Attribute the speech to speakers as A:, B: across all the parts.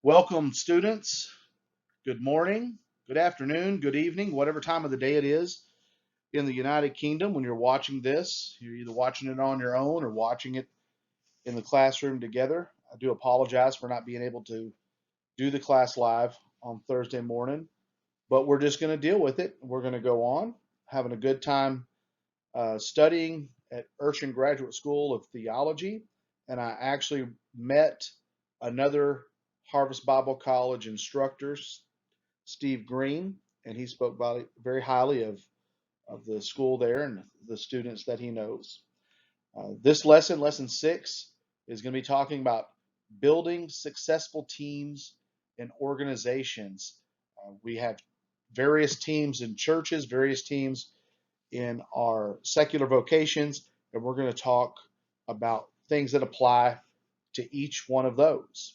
A: Welcome, students. Good morning, good afternoon, good evening, whatever time of the day it is in the United Kingdom when you're watching this. You're either watching it on your own or watching it in the classroom together. I do apologize for not being able to do the class live on Thursday morning, but we're just going to deal with it. We're going to go on having a good time studying at Urshan Graduate School of Theology, and I actually met another Harvest Bible College instructor, Steve Green, and he spoke very highly of the school there and the students that he knows. This lesson, lesson 6, is going to be talking about building successful teams and organizations. We have various teams in churches, various teams in our secular vocations, and we're going to talk about things that apply to each one of those.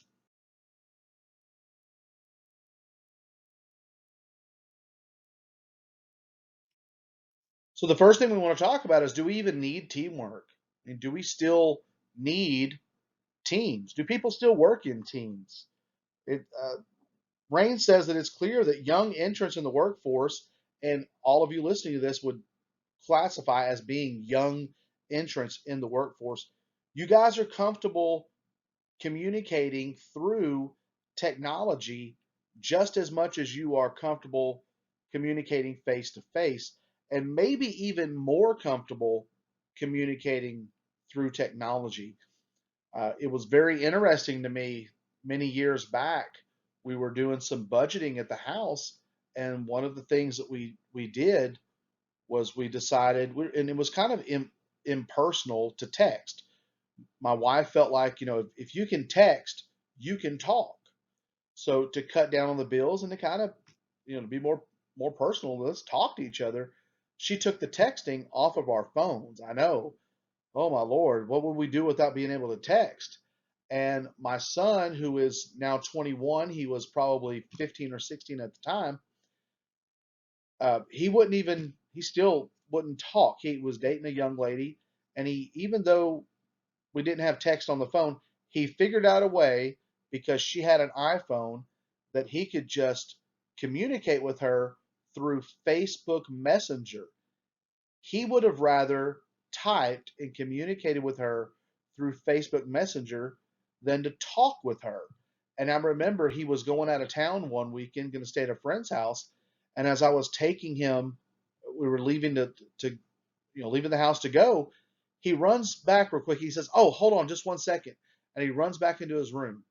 A: So the first thing we want to talk about is, do we even need teamwork? And do we still need teams? Do people still work in teams? Rain says that it's clear that young entrants in the workforce, and all of you listening to this would classify as being young entrants in the workforce. You guys are comfortable communicating through technology just as much as you are comfortable communicating face to face, and maybe even more comfortable communicating through technology. It was very interesting to me many years back. We were doing some budgeting at the house, and one of the things that we did was we decided, and it was kind of impersonal, to text. My wife felt like, if you can text, you can talk. So to cut down on the bills and to kind of, to be more personal, let's talk to each other. She took the texting off of our phones. I know. Oh my Lord, what would we do without being able to text? And my son, who is now 21, he was probably 15 or 16 at the time. He still wouldn't talk. He was dating a young lady, and even though we didn't have text on the phone, he figured out a way, because she had an iPhone, that he could just communicate with her through Facebook Messenger. He would have rather typed and communicated with her through Facebook Messenger than to talk with her. And I remember he was going out of town one weekend, going to stay at a friend's house. And as I was taking him, we were leaving to leaving the house to go. He runs back real quick. He says, "Oh, hold on, just 1 second," and he runs back into his room.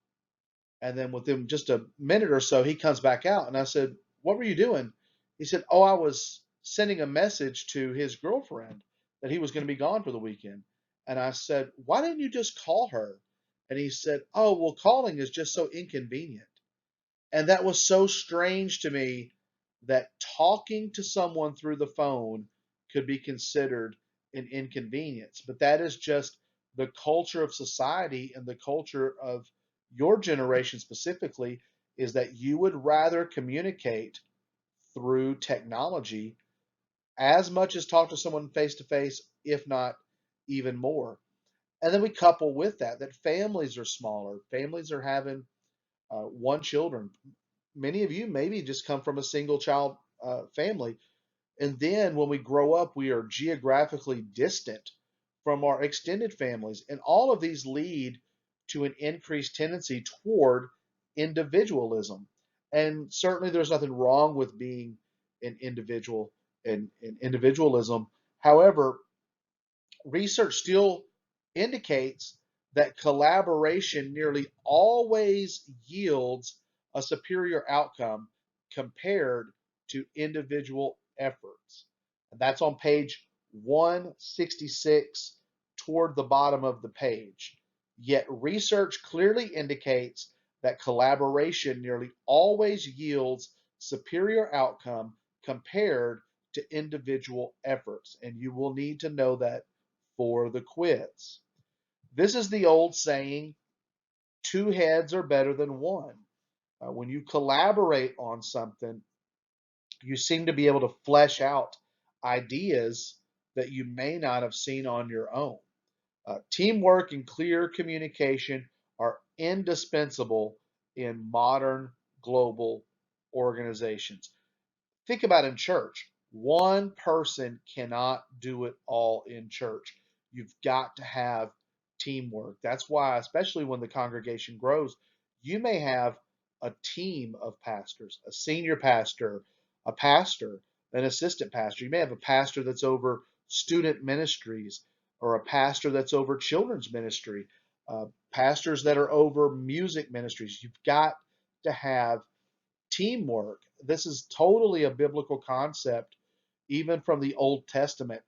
A: And then within just a minute or so, he comes back out. And I said, "What were you doing?" He said, "Oh, I was sending a message to his girlfriend that he was going to be gone for the weekend." And I said, "Why didn't you just call her?" And he said, "Oh, well, calling is just so inconvenient." And that was so strange to me, that talking to someone through the phone could be considered an inconvenience. But that is just the culture of society, and the culture of your generation specifically, is that you would rather communicate through technology as much as talk to someone face to face, if not even more. And then we couple with that families are smaller. Families are having one children. Many of you maybe just come from a single child family. And then when we grow up, we are geographically distant from our extended families. And all of these lead to an increased tendency toward individualism. And certainly there's nothing wrong with being an individual and individualism. However, research still indicates that collaboration nearly always yields a superior outcome compared to individual efforts. And that's on page 166 toward the bottom of the page. Yet research clearly indicates that collaboration nearly always yields superior outcome compared to individual efforts. And you will need to know that for the quiz. This is the old saying, two heads are better than one. When you collaborate on something, you seem to be able to flesh out ideas that you may not have seen on your own. Teamwork and clear communication are indispensable in modern global organizations. Think about in church. One person cannot do it all in church. You've got to have teamwork. That's why, especially when the congregation grows, you may have a team of pastors, a senior pastor, a pastor, an assistant pastor. You may have a pastor that's over student ministries or a pastor that's over children's ministry, pastors that are over music ministries. You've got to have teamwork. This is totally a biblical concept, even from the Old Testament,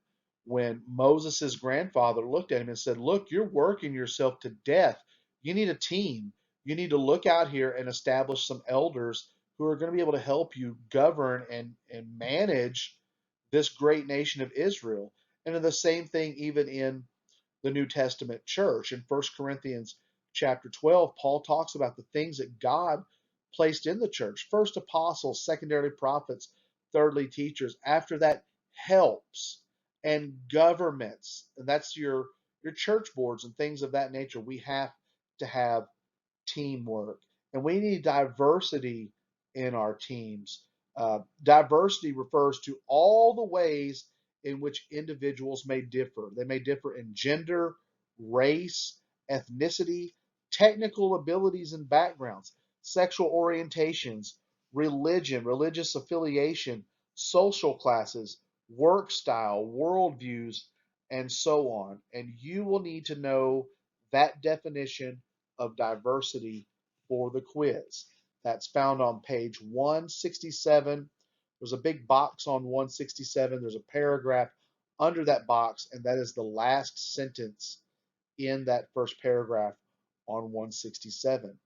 A: when Moses' grandfather looked at him and said, "Look, you're working yourself to death. You need a team. You need to look out here and establish some elders who are going to be able to help you govern and manage this great nation of Israel." And then the same thing even in the New Testament church. In 1 Corinthians chapter 12, Paul talks about the things that God placed in the church. First apostles, secondarily prophets, thirdly teachers. After that, helps and governments. And that's your church boards and things of that nature. We have to have teamwork. And we need diversity in our teams. Diversity refers to all the ways in which individuals may differ. They may differ in gender, race, ethnicity, technical abilities and backgrounds, sexual orientations, religion, religious affiliation, social classes, work style, worldviews, and so on. And you will need to know that definition of diversity for the quiz. That's found on page 167. There's a big box on 167. There's a paragraph under that box, and that is the last sentence in that first paragraph on 167.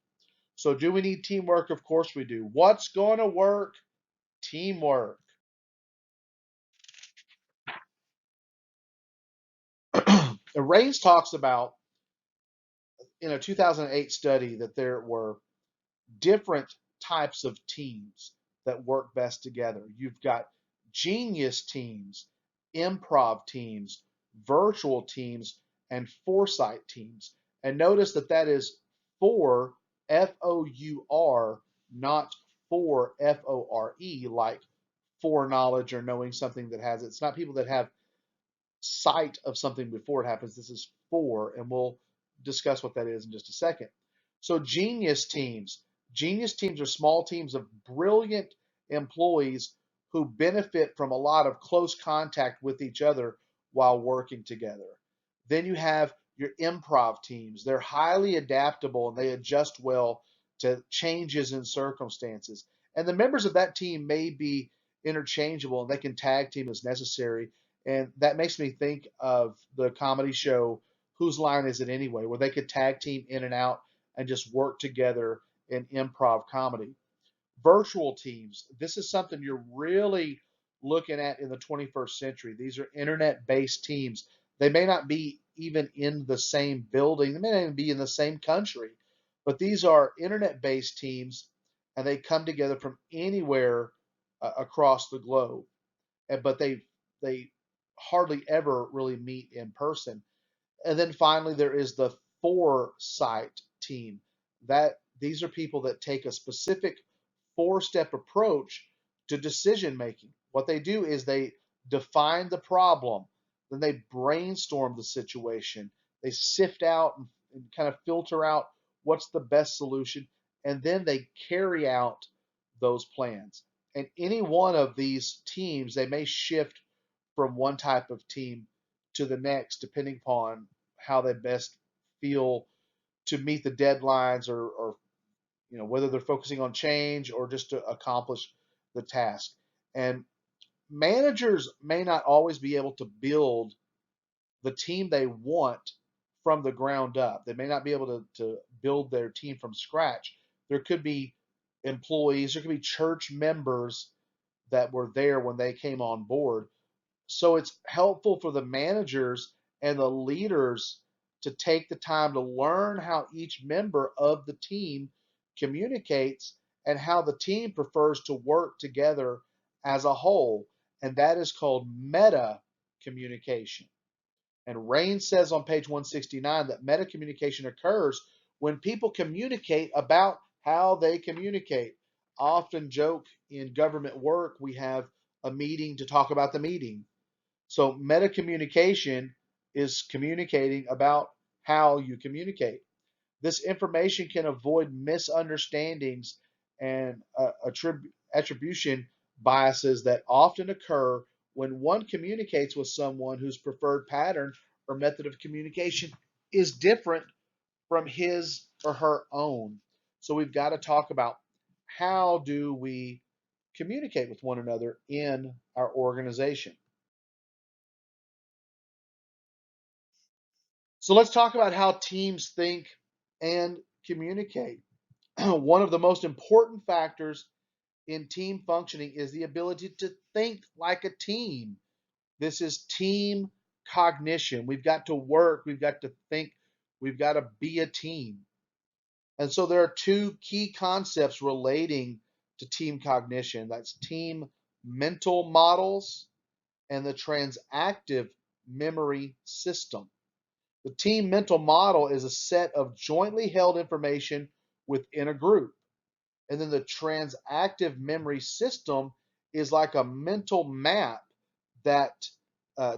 A: So, do we need teamwork? Of course we do. What's going to work? Teamwork. Raines talks about in a 2008 study that there were different types of teams that work best together. You've got genius teams, improv teams, virtual teams, and foresight teams. And notice that that is for FOUR, not for FORE, like foreknowledge or knowing something that has it. It's not people that have sight of something before it happens. This is for, and we'll discuss what that is in just a second. So, genius teams. Genius teams are small teams of brilliant employees who benefit from a lot of close contact with each other while working together. Then you have your improv teams. They're highly adaptable and they adjust well to changes in circumstances. And the members of that team may be interchangeable and they can tag team as necessary. And that makes me think of the comedy show Whose Line Is It Anyway, where they could tag team in and out and just work together in improv comedy. Virtual teams. This is something you're really looking at in the 21st century. These are internet based teams. They may not be even in the same building, they may not even be in the same country, but these are internet based teams and they come together from anywhere across the globe. But they hardly ever really meet in person. And then finally, there is the foresight team. That these are people that take a specific four-step approach to decision making. What they do is they define the problem, then they brainstorm the situation, they sift out and kind of filter out what's the best solution, and then they carry out those plans. And any one of these teams, they may shift from one type of team to the next, depending upon how they best feel to meet the deadlines or whether they're focusing on change or just to accomplish the task. And managers may not always be able to build the team they want from the ground up. They may not be able to build their team from scratch. There could be employees, there could be church members that were there when they came on board. So it's helpful for the managers and the leaders to take the time to learn how each member of the team communicates and how the team prefers to work together as a whole. And that is called meta communication. And Rain says on page 169 that meta communication occurs when people communicate about how they communicate. I often joke in government work, we have a meeting to talk about the meeting. So meta communication is communicating about how you communicate. This information can avoid misunderstandings and attribution biases that often occur when one communicates with someone whose preferred pattern or method of communication is different from his or her own. So we've got to talk about how do we communicate with one another in our organization. So let's talk about how teams think and communicate. One of the most important factors in team functioning is the ability to think like a team. This is team cognition. We've got to work, we've got to think, we've got to be a team. And so there are two key concepts relating to team cognition. That's team mental models and the transactive memory system. The team mental model is a set of jointly held information within a group. And then the transactive memory system is like a mental map that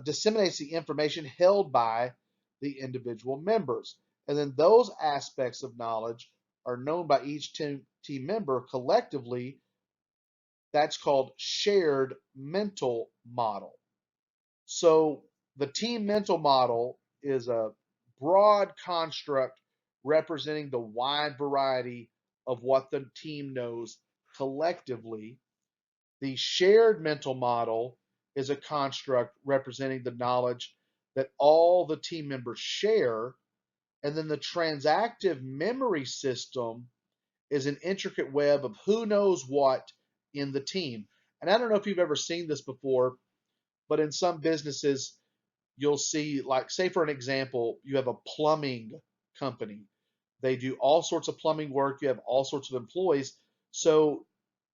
A: disseminates the information held by the individual members. And then those aspects of knowledge are known by each team member collectively. That's called shared mental model. So the team mental model is a broad construct representing the wide variety of what the team knows collectively. The shared mental model is a construct representing the knowledge that all the team members share. And then the transactive memory system is an intricate web of who knows what in the team. And I don't know if you've ever seen this before, but in some businesses, you'll see, like, say, for an example, you have a plumbing company. They do all sorts of plumbing work, you have all sorts of employees. So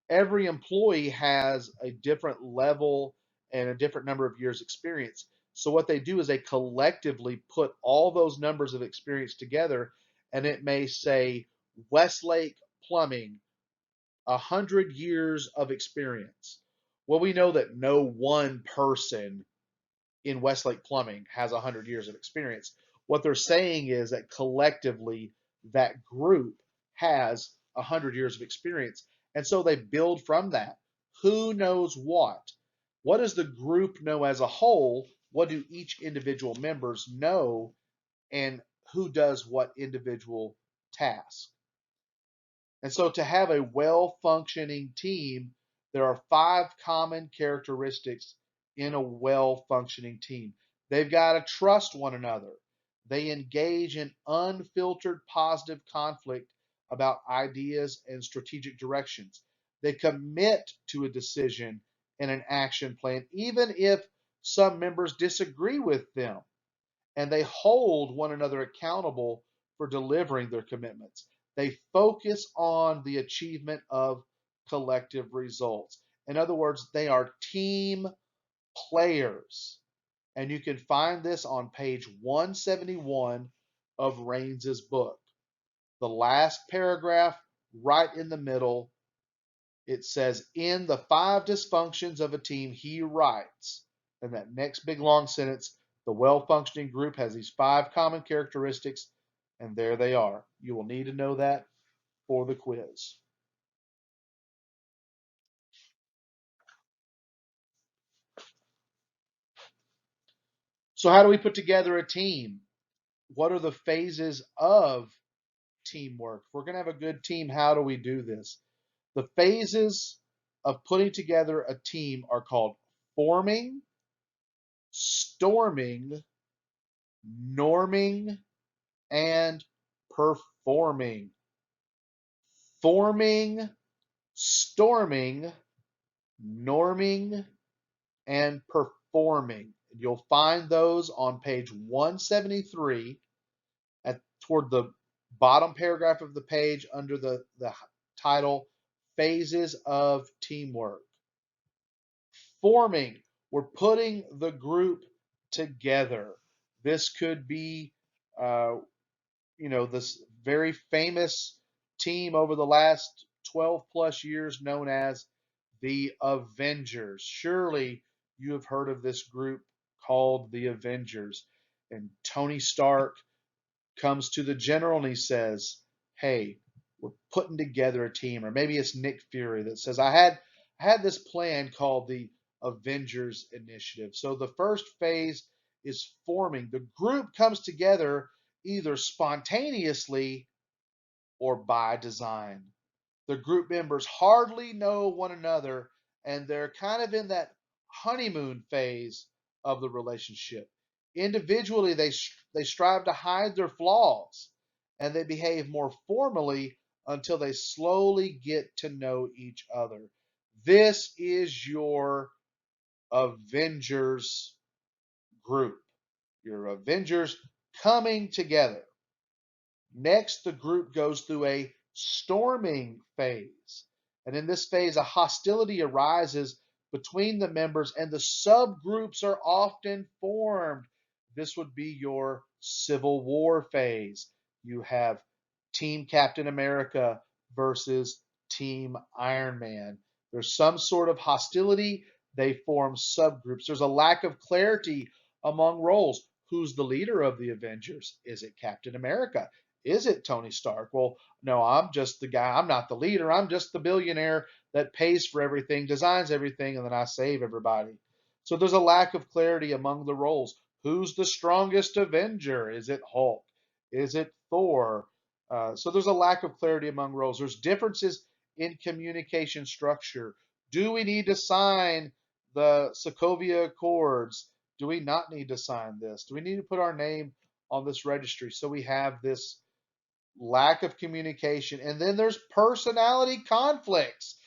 A: every employee has a different level and a different number of years experience. So what they do is they collectively put all those numbers of experience together, and it may say Westlake Plumbing, 100 years of experience. Well, we know that no one person in Westlake Plumbing has 100 years of experience. What they're saying is that collectively that group has 100 years of experience. And so they build from that. Who knows what? What does the group know as a whole? What do each individual members know? And who does what individual task? And so to have a well functioning team, there are 5 common characteristics in a well functioning team. They've got to trust one another. They engage in unfiltered positive conflict about ideas and strategic directions. They commit to a decision and an action plan, even if some members disagree with them, and they hold one another accountable for delivering their commitments. They focus on the achievement of collective results. In other words, they are team players. And you can find this on page 171 of Raines's book. The last paragraph, right in the middle, it says, in the 5 dysfunctions of a team, he writes, and that next big long sentence, the well functioning group has these 5 common characteristics, and there they are. You will need to know that for the quiz. So, how do we put together a team? What are the phases of teamwork? If we're going to have a good team, how do we do this? The phases of putting together a team are called forming, storming, norming, and performing. Forming, storming, norming, and performing. You'll find those on page 173 toward the bottom paragraph of the page under the title Phases of Teamwork. Forming, we're putting the group together. This could be, this very famous team over the last 12 plus years known as the Avengers. Surely you have heard of this group called the Avengers. And Tony Stark comes to the general and he says, "Hey, we're putting together a team." Or maybe it's Nick Fury that says, "I had this plan called the Avengers Initiative." So the first phase is forming. The group comes together either spontaneously or by design. The group members hardly know one another, and they're kind of in that honeymoon phase of the relationship. Individually, they strive to hide their flaws, and they behave more formally until they slowly get to know each other. This is your Avengers group. Your Avengers coming together. Next, the group goes through a storming phase. And in this phase, a hostility arises between the members, and the subgroups are often formed. This would be your Civil War phase. You have Team Captain America versus Team Iron Man. There's some sort of hostility. They form subgroups. There's a lack of clarity among roles. Who's the leader of the Avengers? Is it Captain America? Is it Tony Stark? Well, no, I'm just the guy. I'm not the leader. I'm just the billionaire that pays for everything, designs everything, and then I save everybody. So there's a lack of clarity among the roles. Who's the strongest Avenger? Is it Hulk? Is it Thor? So there's a lack of clarity among roles. There's differences in communication structure. Do we need to sign the Sokovia Accords? Do we not need to sign this? Do we need to put our name on this registry? So we have this lack of communication. And then there's personality conflicts.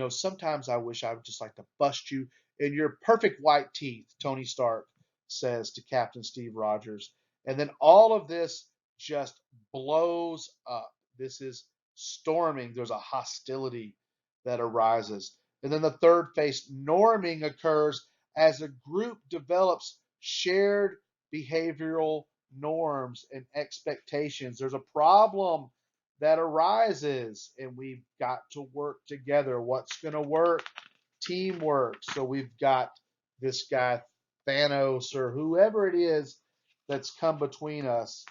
A: Sometimes I wish I would just like to bust you in your perfect white teeth, Tony Stark says to Captain Steve Rogers. And then all of this just blows up. This is storming. There's a hostility that arises. And then the third phase, norming, occurs as a group develops shared behavioral norms and expectations. There's a problem that arises, and we've got to work together. What's going to work? Teamwork. So we've got this guy, Thanos, or whoever it is that's come between us.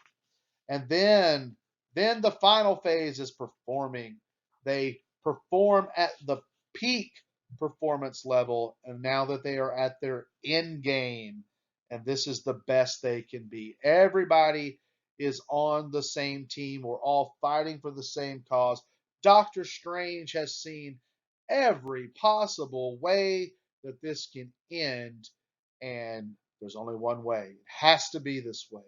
A: And then the final phase is performing. They perform at the peak performance level, and now that they are at their end game, and this is the best they can be. Everybody is on the same team. We're all fighting for the same cause. Doctor Strange has seen every possible way that this can end, and there's only one way. It has to be this way.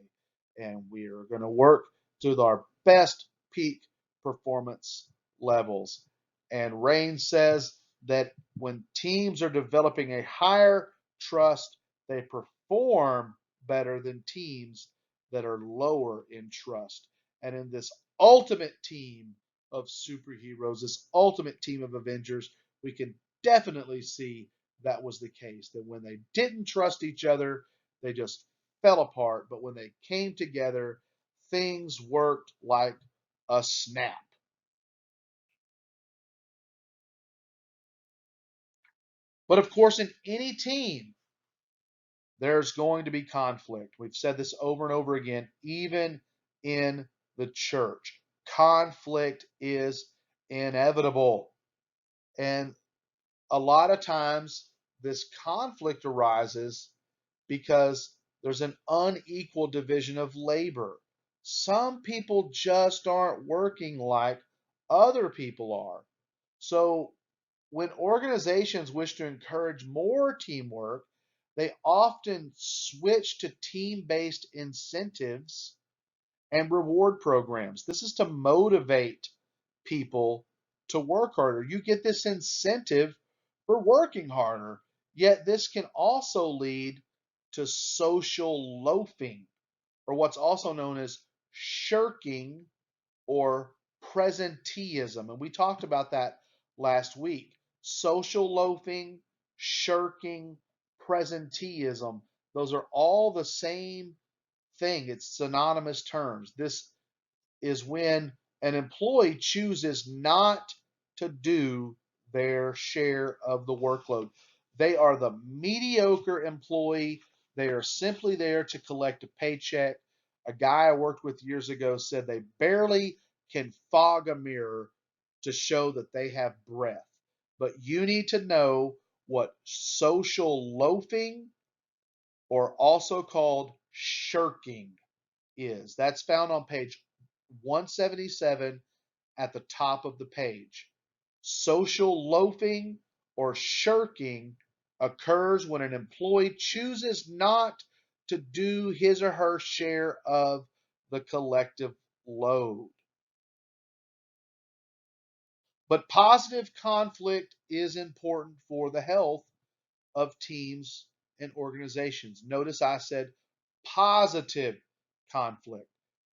A: And we are going to work to our best peak performance levels. And Rain says that when teams are developing a higher trust, they perform better than teams that are lower in trust. And in this ultimate team of superheroes, this ultimate team of Avengers, we can definitely see that was the case. That when they didn't trust each other, they just fell apart. But when they came together, things worked like a snap. But of course, in any team, there's going to be conflict. We've said this over and over again, even in the church. Conflict is inevitable. And a lot of times, this conflict arises because there's an unequal division of labor. Some people just aren't working like other people are. So when organizations wish to encourage more teamwork, they often switch to team based incentives and reward programs. This is to motivate people to work harder. You get this incentive for working harder, yet this can also lead to social loafing, or what's also known as shirking or presenteeism. And we talked about that last week. Social loafing, shirking, presenteeism, those are all the same thing. It's synonymous terms. This is when an employee chooses not to do their share of the workload. They are the mediocre employee. They are simply there to collect a paycheck. A guy I worked with years ago said they barely can fog a mirror to show that they have breath. But you need to know what social loafing, or also called shirking, is. That's found on page 177 at the top of the page. Social loafing or shirking occurs when an employee chooses not to do his or her share of the collective load. But positive conflict is important for the health of teams and organizations. Notice I said positive conflict.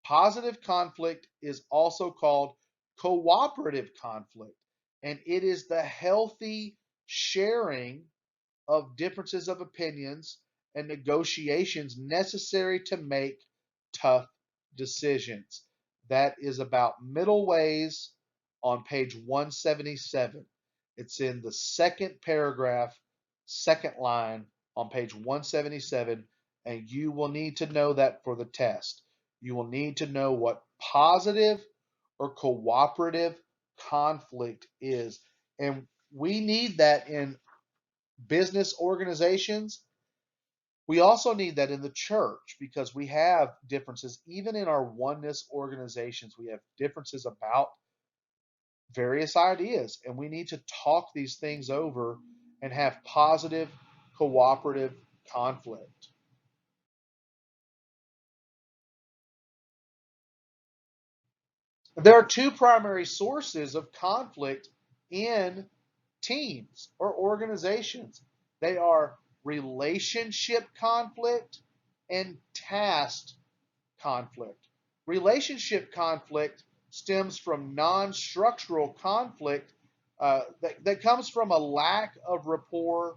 A: Positive conflict is also called cooperative conflict, and it is the healthy sharing of differences of opinions and negotiations necessary to make tough decisions. That is about middle ways on page 177. It's in the second paragraph, second line on page 177, and you will need to know that for the test. You will need to know what positive or cooperative conflict is. And we need that in business organizations. We also need that in the church because we have differences. Even in our oneness organizations, we have differences about various ideas, and we need to talk these things over and have positive cooperative conflict. There are two primary sources of conflict in teams or organizations. They are relationship conflict and task conflict. Relationship conflict stems from non structural conflict that comes from a lack of rapport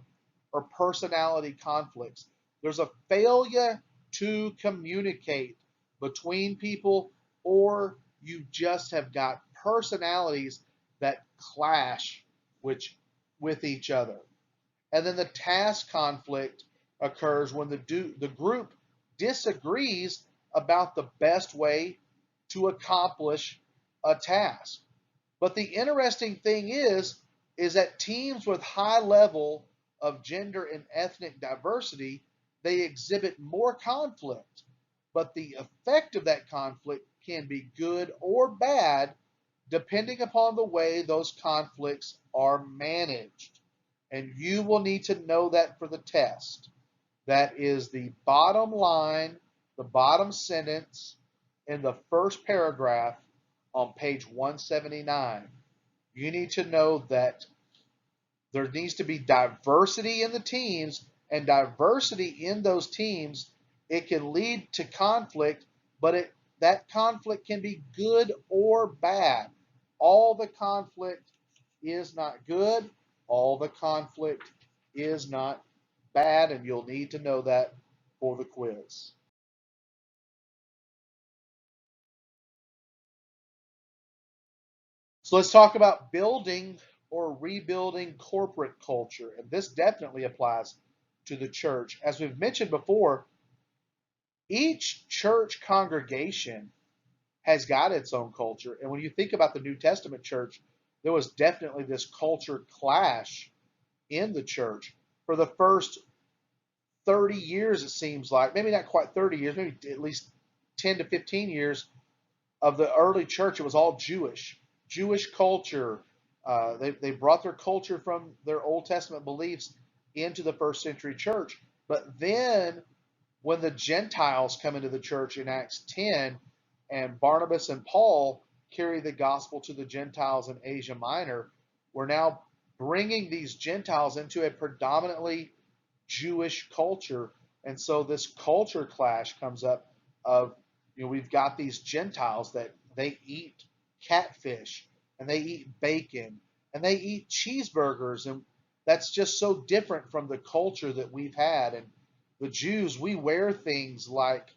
A: or personality conflicts. There's a failure to communicate between people, or you just have got personalities that clash which, with each other. And then the task conflict occurs when the group disagrees about the best way to accomplish a task. But the interesting thing is that teams with high level of gender and ethnic diversity, they exhibit more conflict. But the effect of that conflict can be good or bad depending upon the way those conflicts are managed. And you will need to know that for the test. That is the bottom line, the bottom sentence in the first paragraph on page 179. You need to know that there needs to be diversity in the teams, and diversity in those teams, it can lead to conflict, but that conflict can be good or bad. All the conflict is not good. All the conflict is not bad, and you'll need to know that for the quiz. So let's talk about building or rebuilding corporate culture. And this definitely applies to the church. As we've mentioned before, each church congregation has got its own culture. And when you think about the New Testament church, there was definitely this culture clash in the church. For the first 30 years, it seems like, maybe not quite 30 years, maybe at least 10 to 15 years of the early church, it was all Jewish culture. They brought their culture from their Old Testament beliefs into the first century church. But then when the Gentiles come into the church in Acts 10, and Barnabas and Paul carry the gospel to the Gentiles in Asia Minor, we're now bringing these Gentiles into a predominantly Jewish culture. And so this culture clash comes up of, we've got these Gentiles that they eat catfish and they eat bacon and they eat cheeseburgers. And that's just so different from the culture that we've had. And the Jews, we wear things like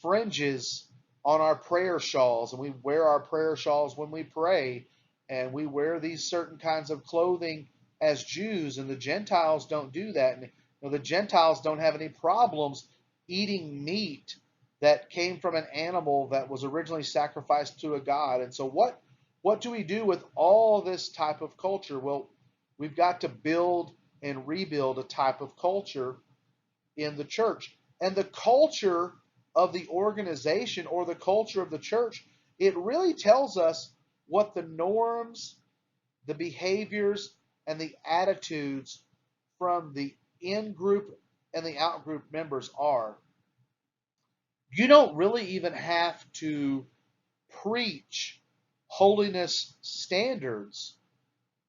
A: fringes on our prayer shawls, and we wear our prayer shawls when we pray, and we wear these certain kinds of clothing as Jews, and the Gentiles don't do that. And the Gentiles don't have any problems eating meat that came from an animal that was originally sacrificed to a god. And so what do we do with all this type of culture? Well, we've got to build and rebuild a type of culture in the church. And the culture of the organization or the culture of the church, it really tells us what the norms, the behaviors, and the attitudes from the in group and the out group members are. You don't really even have to preach holiness standards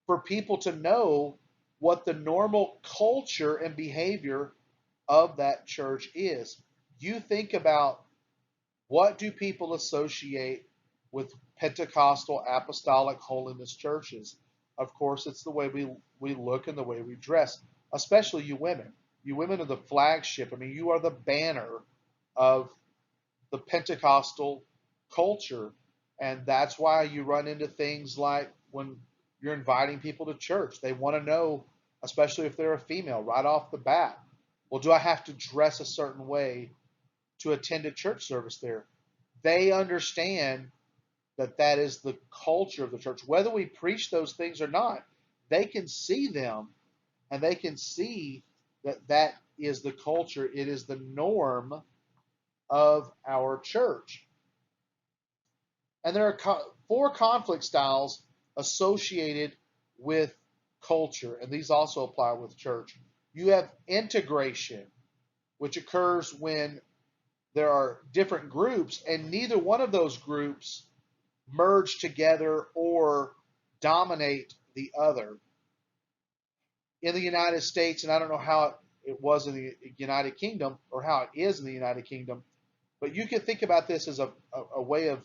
A: for people to know what the normal culture and behavior of that church is. You think about, what do people associate with Pentecostal apostolic holiness churches? Of course, it's the way we look and the way we dress, especially you women. You women are the flagship. I mean, you are the banner of the Pentecostal culture. And that's why you run into things like when you're inviting people to church, they want to know, especially if they're a female, right off the bat, well, do I have to dress a certain way to attend a church service there? They understand that that is the culture of the church. Whether we preach those things or not, they can see them, and they can see that that is the culture. It is the norm of our church. And there are four conflict styles associated with culture, and these also apply with church. You have integration, which occurs when there are different groups, and neither one of those groups merge together or dominate the other. In the United States, and I don't know how it was in the United Kingdom or how it is in the United Kingdom, but you can think about this as a way of,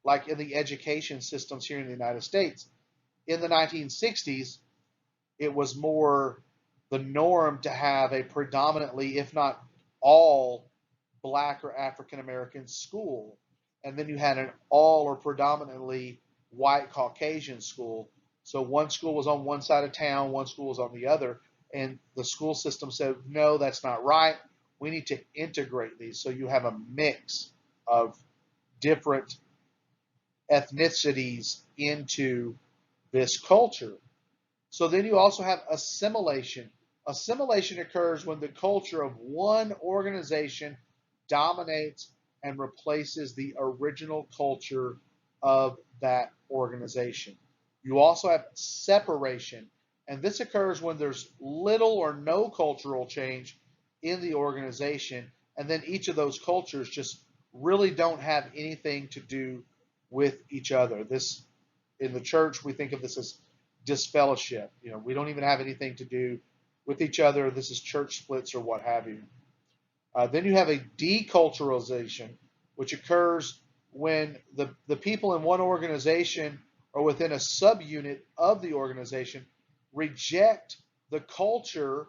A: like in the education systems here in the United States. In the 1960s, it was more the norm to have a predominantly, if not all, Black or African American school. And then you had an all or predominantly white Caucasian school. So one school was on one side of town, one school was on the other. And the school system said, no, that's not right. We need to integrate these. So you have a mix of different ethnicities into this culture. So then you also have assimilation. Assimilation occurs when the culture of one organization dominates and replaces the original culture of that organization. You also have separation, and this occurs when there's little or no cultural change in the organization, and then each of those cultures just really don't have anything to do with each other. This, in the church, we think of this as disfellowship. We don't even have anything to do with each other. This is church splits or what have you. Then you have a deculturalization, which occurs when the people in one organization or within a subunit of the organization reject the culture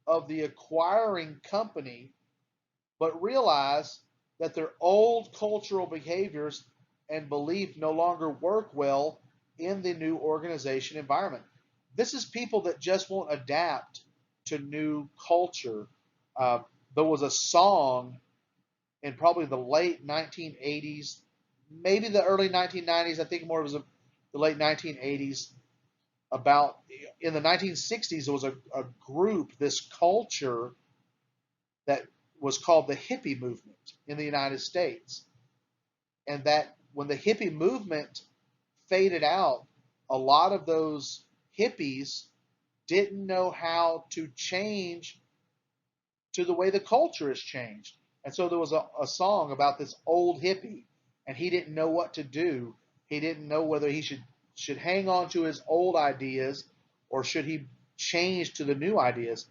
A: of the acquiring company, but realize that their old cultural behaviors and belief no longer work well in the new organization environment. This is people that just won't adapt to new culture. There was a song in probably the late 1980s, maybe the early 1990s. I think more it was the late 1980s. About in the 1960s, there was a group, this culture that was called the hippie movement in the United States. And that when the hippie movement faded out, a lot of those hippies didn't know how to change to the way the culture has changed. And so there was a song about this old hippie, and he didn't know what to do. He didn't know whether he should hang on to his old ideas or should he change to the new ideas.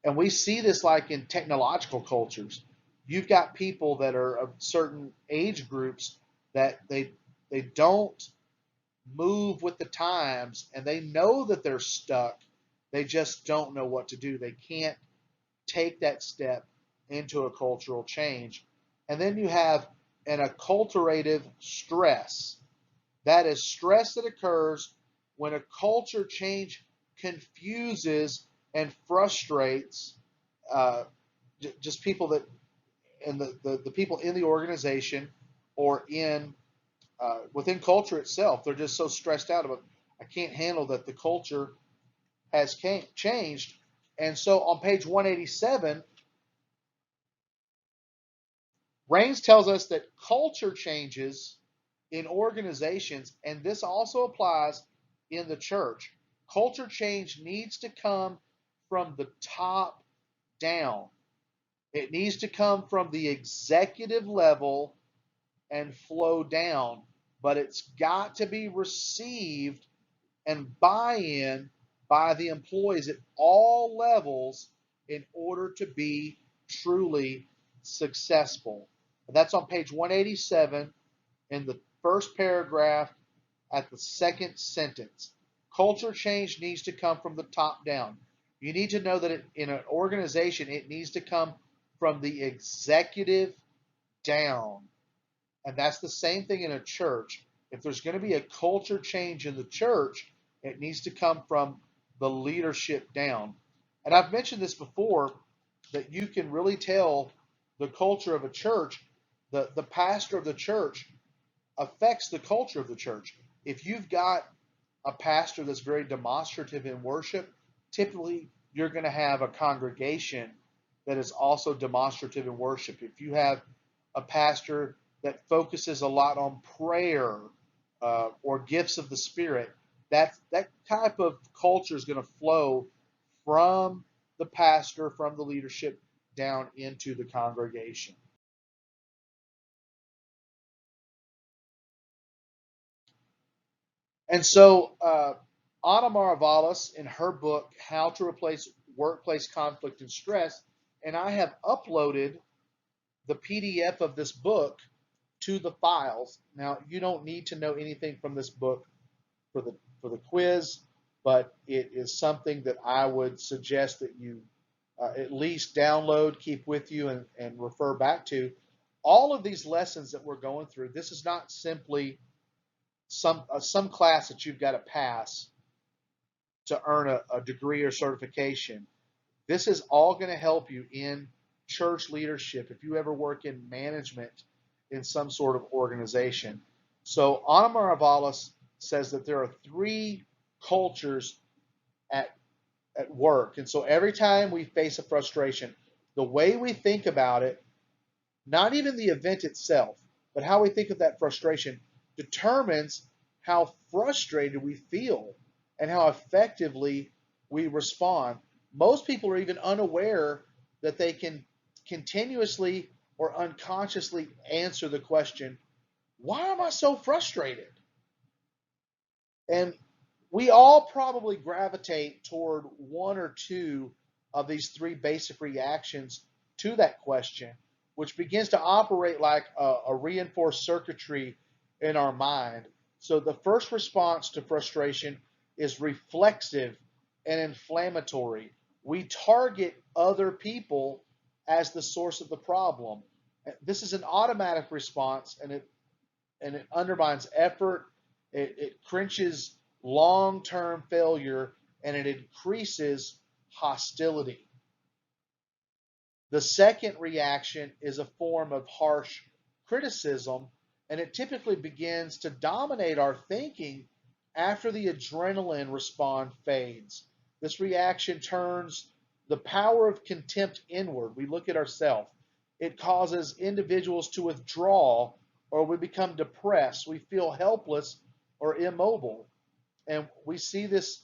A: And we see this like in technological cultures. You've got people that are of certain age groups that they don't move with the times, and they know that they're stuck. They just don't know what to do. They can't take that step into a cultural change. And then you have and acculturative stress. That is stress that occurs when a culture change confuses and frustrates uh, just people that and the people in the organization or in within culture itself. They're just so stressed out about, I can't handle that the culture has changed. And so on page 187, Raines tells us that culture changes in organizations, and this also applies in the church. Culture change needs to come from the top down. It needs to come from the executive level and flow down, but it's got to be received and buy-in by the employees at all levels in order to be truly successful. And that's on page 187 in the first paragraph at the second sentence. Culture change needs to come from the top down. You need to know that in an organization, it needs to come from the executive down. And that's the same thing in a church. If there's going to be a culture change in the church, it needs to come from the leadership down. And I've mentioned this before that you can really tell the culture of a church, the pastor of the church affects the culture of the church. If you've got a pastor that's very demonstrative in worship, typically you're going to have a congregation that is also demonstrative in worship. If you have a pastor that focuses a lot on prayer or gifts of the Spirit, that type of culture is going to flow from the pastor, from the leadership down into the congregation. And so, Anna Maravallis, in her book, How to Replace Workplace Conflict and Stress, and I have uploaded the PDF of this book to the files. Now, you don't need to know anything from this book for the quiz, but it is something that I would suggest that you at least download, keep with you, and refer back to. All of these lessons that we're going through, this is not simply some class that you've got to pass to earn a degree or certification. This is all going to help you in church leadership if you ever work in management in some sort of organization. So Anna Maravallis says that there are three cultures at, at work. And so every time we face a frustration, the way we think about it, not even the event itself, but how we think of that frustration determines how frustrated we feel and how effectively we respond. Most people are even unaware that they can continuously or unconsciously answer the question, why am I so frustrated? And we all probably gravitate toward one or two of these three basic reactions to that question, which begins to operate like a reinforced circuitry in our mind. So the first response to frustration is reflexive and inflammatory. We target other people as the source of the problem. This is an automatic response, and it undermines effort, it clinches long-term failure, and it increases hostility. The second reaction is a form of harsh criticism, and it typically begins to dominate our thinking after the adrenaline response fades. This reaction turns the power of contempt inward. We look at ourselves. It causes individuals to withdraw, or we become depressed. We feel helpless or immobile. And we see this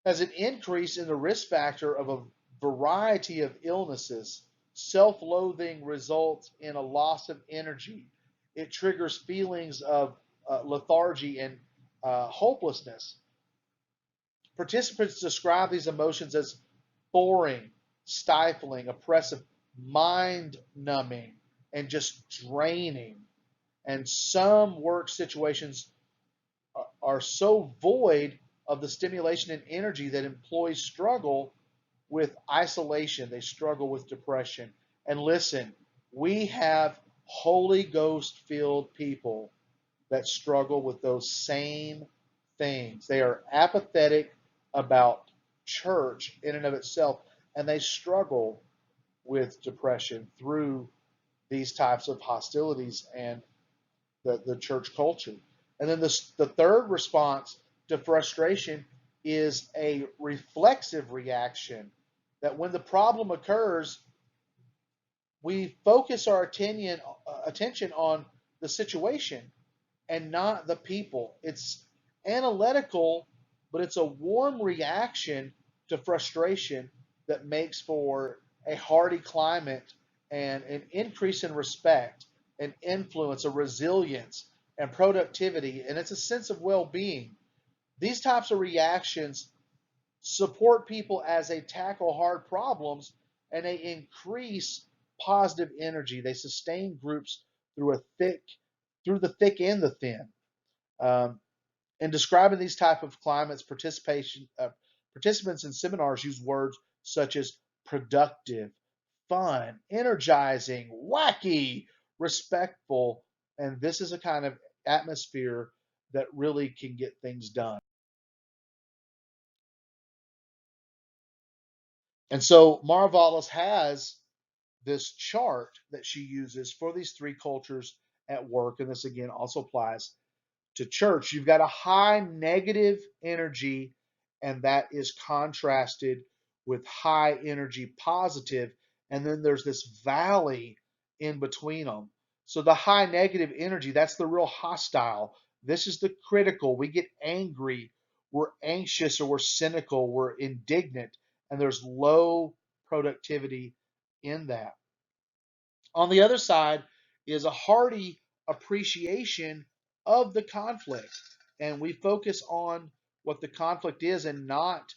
A: as an increase in the risk factor of a variety of illnesses. Self loathing results in a loss of energy. It triggers feelings of lethargy and hopelessness. Participants describe these emotions as boring, stifling, oppressive, mind numbing, and just draining. And some work situations are so void of the stimulation and energy that employees struggle with isolation, they struggle with depression. And listen, we have Holy Ghost filled people that struggle with those same things. They are apathetic about church in and of itself, and they struggle with depression through these types of hostilities and the church culture. And then the third response to frustration is a reflexive reaction that when the problem occurs, we focus our attention on the situation and not the people. It's analytical, but it's a warm reaction to frustration that makes for a hearty climate and an increase in respect, an influence, a resilience, and productivity, and it's a sense of well being. These types of reactions support people as they tackle hard problems and they increase positive energy. They sustain groups through through the thick and the thin. Um, in describing these type of climates, participants in seminars use words such as productive, fun, energizing, wacky, respectful, and this is a kind of atmosphere that really can get things done. And so Marvalis has this chart that she uses for these three cultures at work, and this again also applies to church. You've got a high negative energy, and that is contrasted with high energy positive, and then there's this valley in between them. So the high negative energy, that's the real hostile. This is the critical. We get angry, we're anxious, or we're cynical, we're indignant, and there's low productivity in that. On the other side is a hearty appreciation of the conflict. And we focus on what the conflict is and not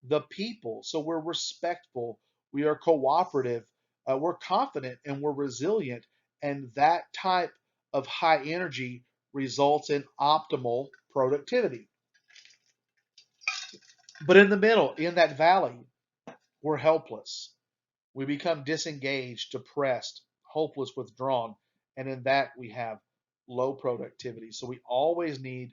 A: the people. So we're respectful, we are cooperative, we're confident, and we're resilient. And that type of high energy results in optimal productivity. But in the middle, in that valley, we're helpless. We become disengaged, depressed, hopeless, withdrawn, and in that we have low productivity. So we always need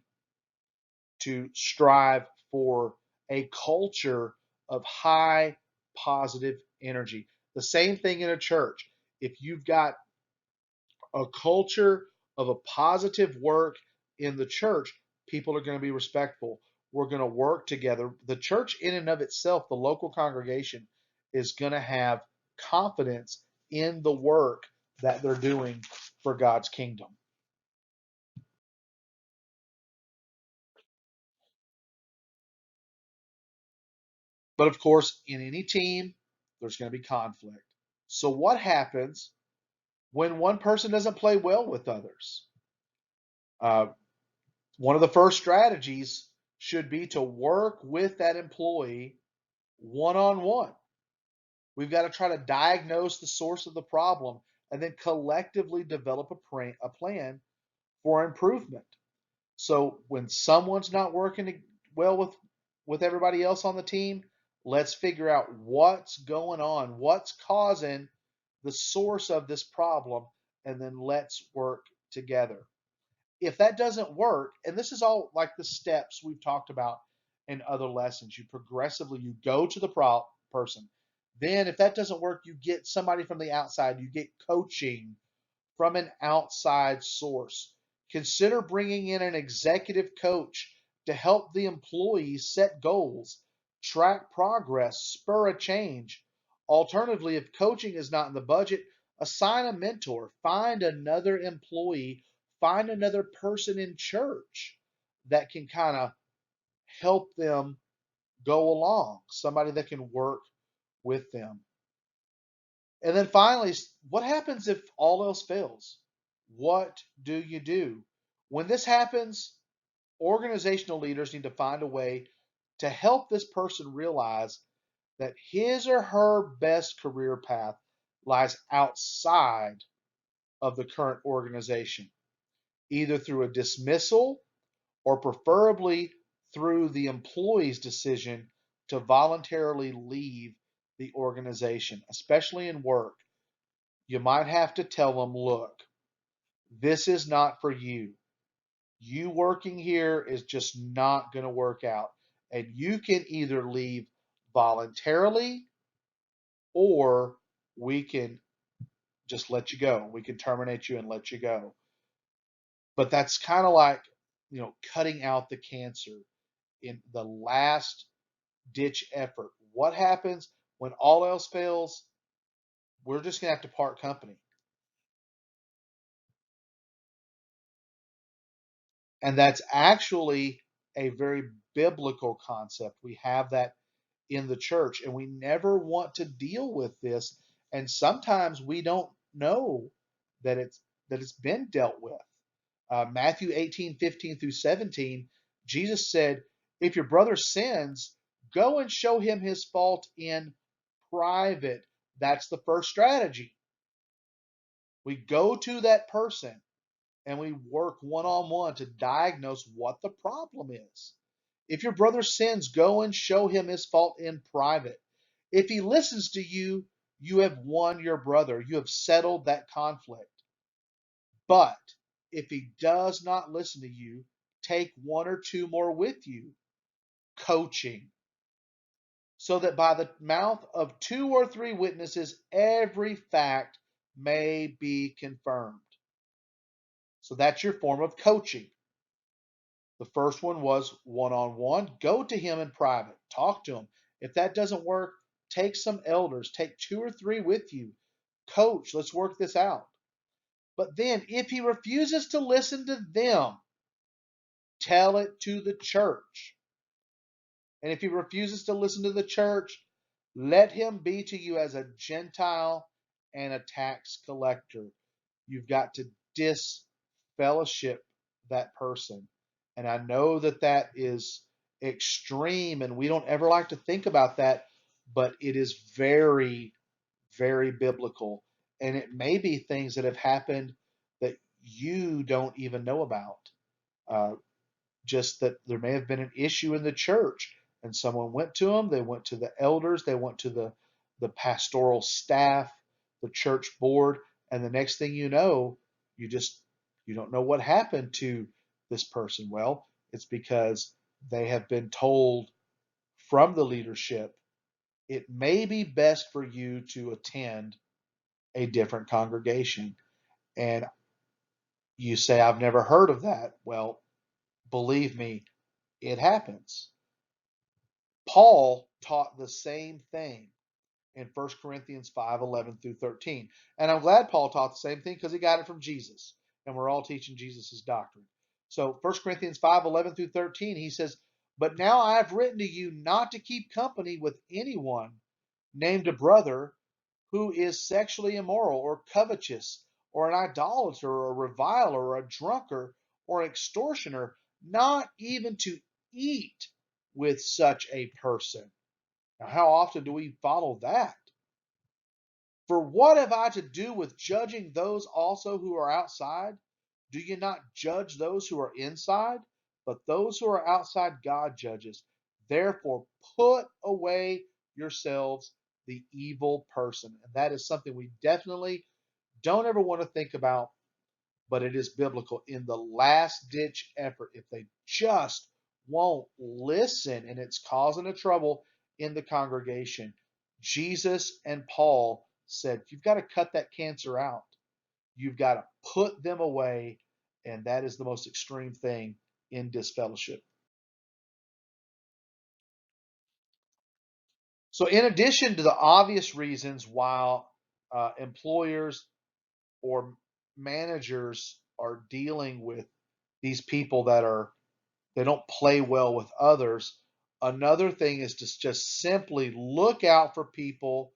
A: to strive for a culture of high positive energy. The same thing in a church. If you've got a culture of a positive work in the church, people are going to be respectful. We're going to work together. The church, in and of itself, the local congregation, is going to have confidence in the work that they're doing for God's kingdom. But of course, in any team, there's going to be conflict. So, what happens when one person doesn't play well with others? Uh, One of the first strategies should be to work with that employee one on one. We've got to try to diagnose the source of the problem and then collectively develop a plan for improvement. So when someone's not working well with everybody else on the team, let's figure out what's going on, what's causing the source of this problem, and then let's work together. If that doesn't work, and this is all like the steps we've talked about in other lessons, you go to the person. Then if that doesn't work, you get somebody from the outside, you get coaching from an outside source. Consider bringing in an executive coach to help the employees set goals, track progress, spur a change. Alternatively, if coaching is not in the budget, assign a mentor, find another employee, find another person in church that can kind of help them go along, somebody that can work with them. And then finally, what happens if all else fails? What do you do? When this happens, organizational leaders need to find a way to help this person realize that his or her best career path lies outside of the current organization, either through a dismissal or preferably through the employee's decision to voluntarily leave the organization, especially in work. You might have to tell them, look, This is not for you. You working here is just not going to work out. And you can either leave voluntarily or we can just let you go. We can terminate you and let you go. But that's kind of like, cutting out the cancer in the last ditch effort. What happens when all else fails? We're just going to have to part company. And that's actually a very biblical concept. We have that in the church, and we never want to deal with this. And sometimes we don't know that it's been dealt with. Matthew 18:15 through 17, Jesus said, "If your brother sins, go and show him his fault in private." That's the first strategy. We go to that person and we work one on one to diagnose what the problem is. If your brother sins, go and show him his fault in private. If he listens to you, you have won your brother. You have settled that conflict. But if he does not listen to you, take one or two more with you, coaching, so that by the mouth of two or three witnesses, every fact may be confirmed. So that's your form of coaching. The first one was one on one. Go to him in private, talk to him. If that doesn't work, take some elders, take two or three with you. Coach, let's work this out. But then, if he refuses to listen to them, tell it to the church. And if he refuses to listen to the church, let him be to you as a Gentile and a tax collector. You've got to disfellowship that person. And I know that that is extreme, and we don't ever like to think about that, but it is very, very biblical. And it may be things that have happened that you don't even know about. Uh, just that there may have been an issue in the church and someone went to them, they went to the elders, they went to the pastoral staff, the church board, and the next thing you know, you just you don't know what happened to this person. Well, it's because they have been told from the leadership it may be best for you to attend a different congregation. And you say, I've never heard of that. Well, believe me, it happens. Paul taught the same thing in 1 Corinthians 5:11 through 13. And I'm glad Paul taught the same thing because he got it from Jesus. And we're all teaching Jesus' doctrine. So 1 Corinthians 5:11 through 13, he says, "But now I have written to you not to keep company with anyone named a brother who is sexually immoral or covetous or an idolater or a reviler or a drunkard or an extortioner, not even to eat with such a person." Now, how often do we follow that? "For what have I to do with judging those also who are outside? Do you not judge those who are inside? But those who are outside God judges. Therefore, put away yourselves the evil person." And that is something we definitely don't ever want to think about, but it is biblical. In the last ditch effort, if they just won't listen and it's causing a trouble in the congregation, Jesus and Paul said, you've got to cut that cancer out. You've got to put them away. And that is the most extreme thing in disfellowship. So, in addition to the obvious reasons why employers or managers are dealing with these people that are they don't play well with others. Another thing is to just simply look out for people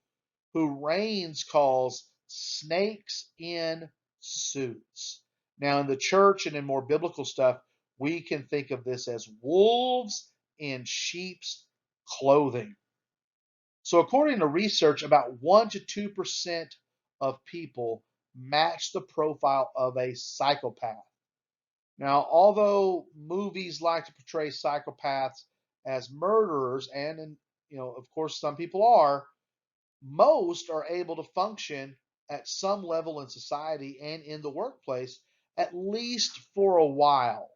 A: who Raines calls snakes in suits. Now, in the church and in more biblical stuff, we can think of this as wolves in sheep's clothing. So, according to research, about 1 to 2% of people match the profile of a psychopath. Now, although movies like to portray psychopaths as murderers, and of course, some people are, most are able to function at some level in society and in the workplace at least for a while.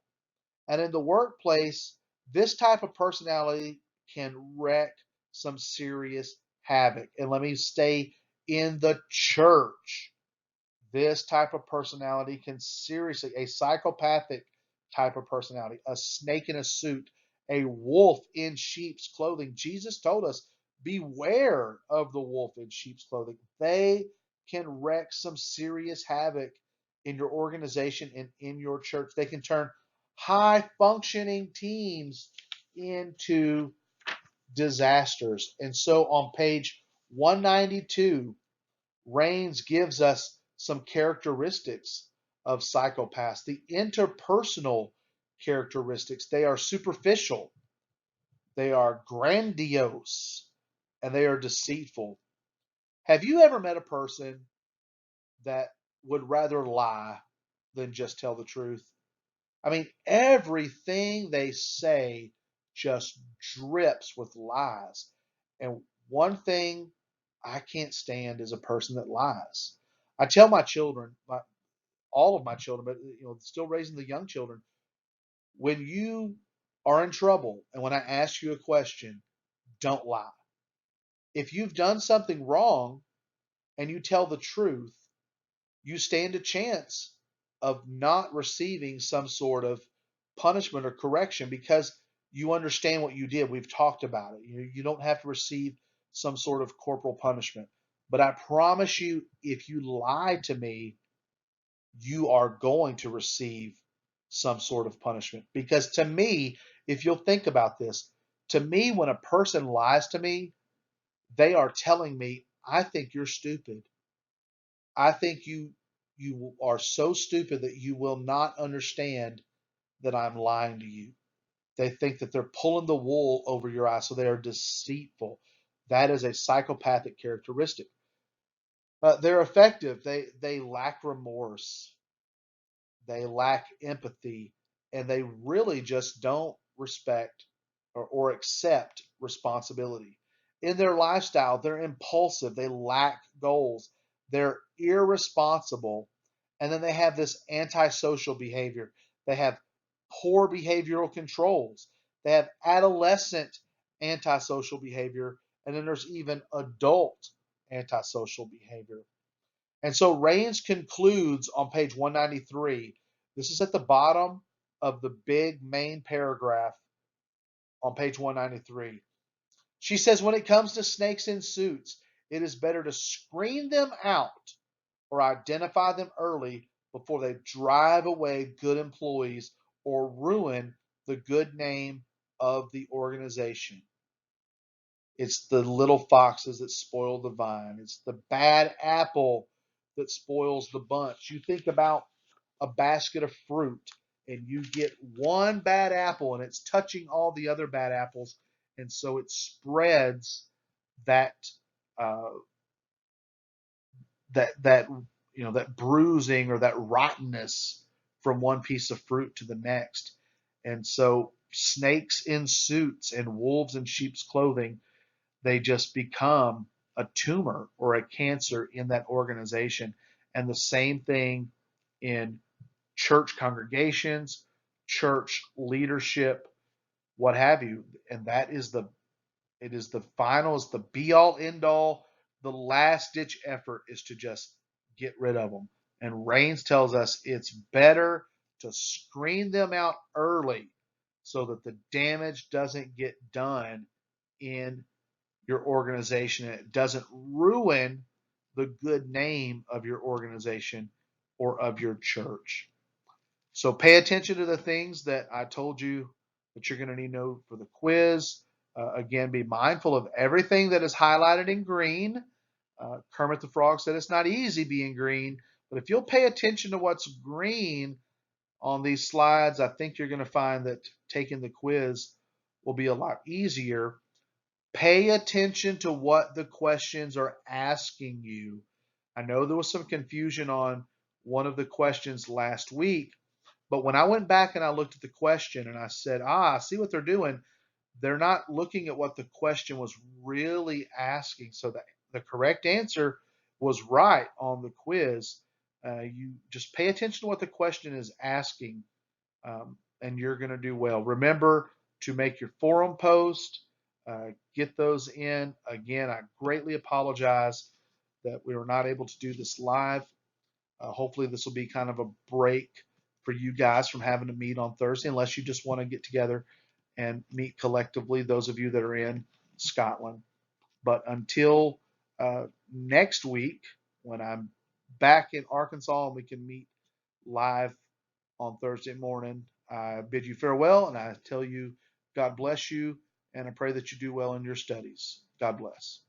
A: And in the workplace, this type of personality can wreak some serious havoc. And let me stay in the church. This type of personality can seriously, a psychopathic type of personality, a snake in a suit, a wolf in sheep's clothing. Jesus told us, beware of the wolf in sheep's clothing. They can wreak some serious havoc in your organization and in your church. They can turn high functioning teams into disasters. And so on page 192, Raines gives us some characteristics of psychopaths. The interpersonal characteristics, they are superficial, they are grandiose, and they are deceitful. Have you ever met a person that would rather lie than just tell the truth? I mean, everything they say just drips with lies. And one thing I can't stand is a person that lies. I tell my children, all of my children, but still raising the young children, when you are in trouble and when I ask you a question, don't lie. If you've done something wrong and you tell the truth, you stand a chance of not receiving some sort of punishment or correction because you understand what you did. We've talked about it. You don't have to receive some sort of corporal punishment. But I promise you, if you lie to me, you are going to receive some sort of punishment. Because to me, if you'll think about this, to me, when a person lies to me, they are telling me, I think you're stupid. I think you are so stupid that you will not understand that I'm lying to you. They think that they're pulling the wool over your eyes, so they are deceitful. That is a psychopathic characteristic. They're effective. They lack remorse. They lack empathy, and they really just don't respect or accept responsibility. In their lifestyle, they're impulsive, they lack goals, they're irresponsible, and then they have this antisocial behavior. They have poor behavioral controls, they have adolescent antisocial behavior, and then there's even adult antisocial behavior. And so Raines concludes on page 193. This is at the bottom of the big main paragraph on page 193. She says, when it comes to snakes in suits, it is better to screen them out or identify them early before they drive away good employees or ruin the good name of the organization. It's the little foxes that spoil the vine. It's the bad apple that spoils the bunch. You think about a basket of fruit and you get one bad apple and it's touching all the other bad apples, and so it spreads that uh, that bruising or that rottenness from one piece of fruit to the next. And so snakes in suits and wolves in sheep's clothing, they just become a tumor or a cancer in that organization. And the same thing in church congregations, church leadership, what have you. And that is it is the final, it's the be all end all. The last ditch effort is to just get rid of them. And Raines tells us it's better to screen them out early so that the damage doesn't get done in your organization and it doesn't ruin the good name of your organization or of your church. So pay attention to the things that I told you that you're going to need to know for the quiz. Again, be mindful of everything that is highlighted in green. Kermit the Frog said it's not easy being green, but if you'll pay attention to what's green on these slides, I think you're going to find that taking the quiz will be a lot easier. Pay attention to what the questions are asking you. I know there was some confusion on one of the questions last week, but when I went back and I looked at the question and I said, I see what they're doing. They're not looking at what the question was really asking. So the correct answer was right on the quiz. You just pay attention to what the question is asking, and you're going to do well. Remember to make your forum post, get those in. Again, I greatly apologize that we were not able to do this live. Hopefully, this will be kind of a break for you guys from having to meet on Thursday, unless you just want to get together and meet collectively, those of you that are in Scotland. But until next week, when I'm back in Arkansas and we can meet live on Thursday morning, I bid you farewell and I tell you, God bless you, and I pray that you do well in your studies. God bless.